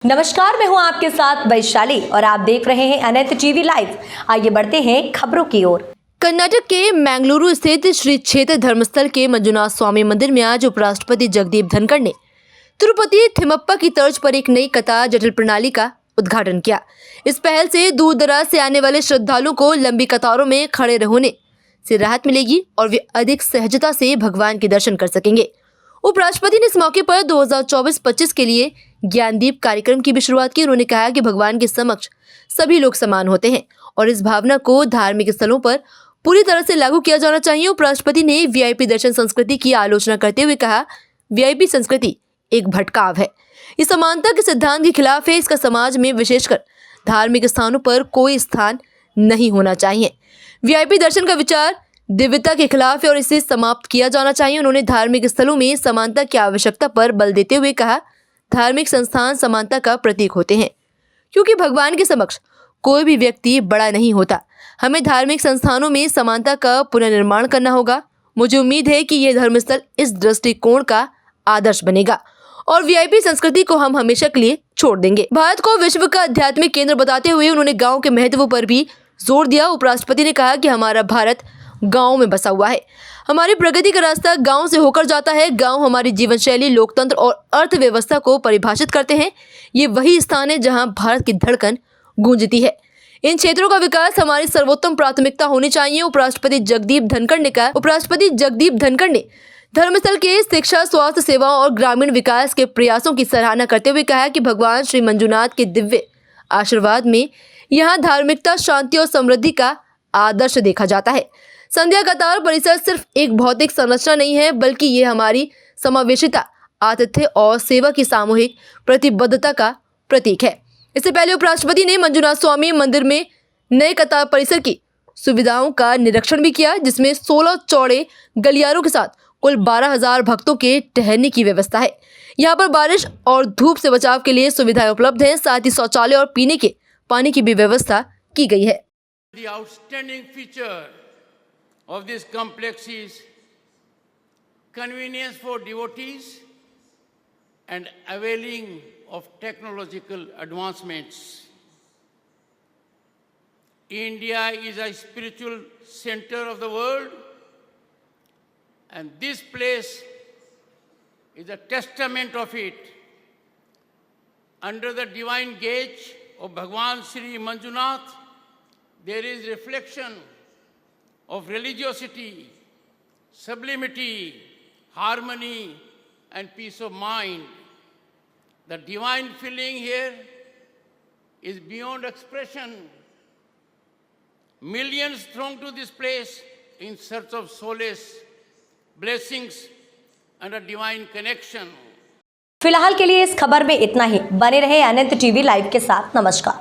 नमस्कार, मैं हूं आपके साथ वैशाली और आप देख रहे हैं अनंत टीवी लाइव। आइए बढ़ते हैं खबरों की ओर। कर्नाटक के मैंगलुरु स्थित श्री क्षेत्र धर्मस्थल के मंजुनाथ स्वामी मंदिर में आज उपराष्ट्रपति जगदीप धनखड़ ने तिरुपति थिमप्पा की तर्ज पर एक नई कतार जटिल प्रणाली का उद्घाटन किया। इस पहल से दूर दराज से आने वाले श्रद्धालुओं को लंबी कतारों में खड़े होने से राहत मिलेगी और वे अधिक सहजता से भगवान के दर्शन कर सकेंगे। उपराष्ट्रपति ने इस मौके पर 2024-25 के लिए ज्ञानदीप कार्यक्रम की भी शुरुआत की। उन्होंने कहा कि भगवान के समक्ष सभी लोग समान होते हैं और इस भावना को धार्मिक स्थलों पर पूरी तरह से लागू किया जाना चाहिए। उपराष्ट्रपति ने वीआईपी दर्शन संस्कृति की आलोचना करते हुए कहा, वीआईपी संस्कृति एक भटकाव है, ये समानता के सिद्धांत के खिलाफ है। इसका समाज में विशेषकर धार्मिक स्थानों पर कोई स्थान नहीं होना चाहिए। वीआईपी दर्शन का विचार दिव्यता के खिलाफ है और इसे समाप्त किया जाना चाहिए। उन्होंने धार्मिक स्थलों में समानता की आवश्यकता पर बल देते हुए कहा, धार्मिक संस्थान समानता का प्रतीक होते हैं क्योंकि भगवान के समक्ष कोई भी व्यक्ति बड़ा नहीं होता। हमें धार्मिक संस्थानों में समानता का पुनर्निर्माण करना होगा। मुझे उम्मीद है कि यह धर्मस्थल इस दृष्टिकोण का आदर्श बनेगा और वीआईपी संस्कृति को हम हमेशा के लिए छोड़ देंगे। भारत को विश्व का आध्यात्मिक केंद्र बताते हुए उन्होंने गाँव के महत्व पर भी जोर दिया। उपराष्ट्रपति ने कहा कि हमारा भारत गाँव में बसा हुआ है, हमारी प्रगति का रास्ता गांव से होकर जाता है। गांव हमारी जीवन शैली, लोकतंत्र और अर्थव्यवस्था को परिभाषित करते हैं। ये वही स्थान है जहां भारत की धड़कन गूंजती है। इन क्षेत्रों का विकास हमारी सर्वोत्तम प्राथमिकता होनी चाहिए। उपराष्ट्रपति जगदीप धनखड़ ने धर्मस्थल के शिक्षा, स्वास्थ्य सेवाओं और ग्रामीण विकास के प्रयासों की सराहना करते हुए कहा कि भगवान श्री मंजुनाथ के दिव्य आशीर्वाद में यहाँ धार्मिकता, शांति और समृद्धि का आदर्श देखा जाता है। संध्या कतार परिसर सिर्फ एक भौतिक संरचना नहीं है, बल्कि ये हमारी समावेशिता, आतिथ्य और सेवा की सामूहिक प्रतिबद्धता का प्रतीक है। इससे पहले उपराष्ट्रपति ने मंजुनाथ स्वामी मंदिर में नए कतार परिसर की सुविधाओं का निरीक्षण भी किया, जिसमें 16 चौड़े गलियारों के साथ कुल 12,000 भक्तों के ठहरने की व्यवस्था है। यहाँ पर बारिश और धूप से बचाव के लिए सुविधाएं उपलब्ध हैं। साथ ही शौचालय और पीने के पानी की भी व्यवस्था की गई है। Of this complex is convenience for devotees and availing of technological advancements. India is a spiritual center of the world, and this place is a testament of it. Under the divine gauge of Bhagwan Sri Manjunath, there is reflection of religiosity, sublimity, harmony, and peace of mind. The divine feeling here is beyond expression. Millions throng to this place in search of solace, blessings, and a divine connection. फिलहाल के लिए इस खबर में इतना ही। बने रहे अनंत TV live के साथ। नमस्कार।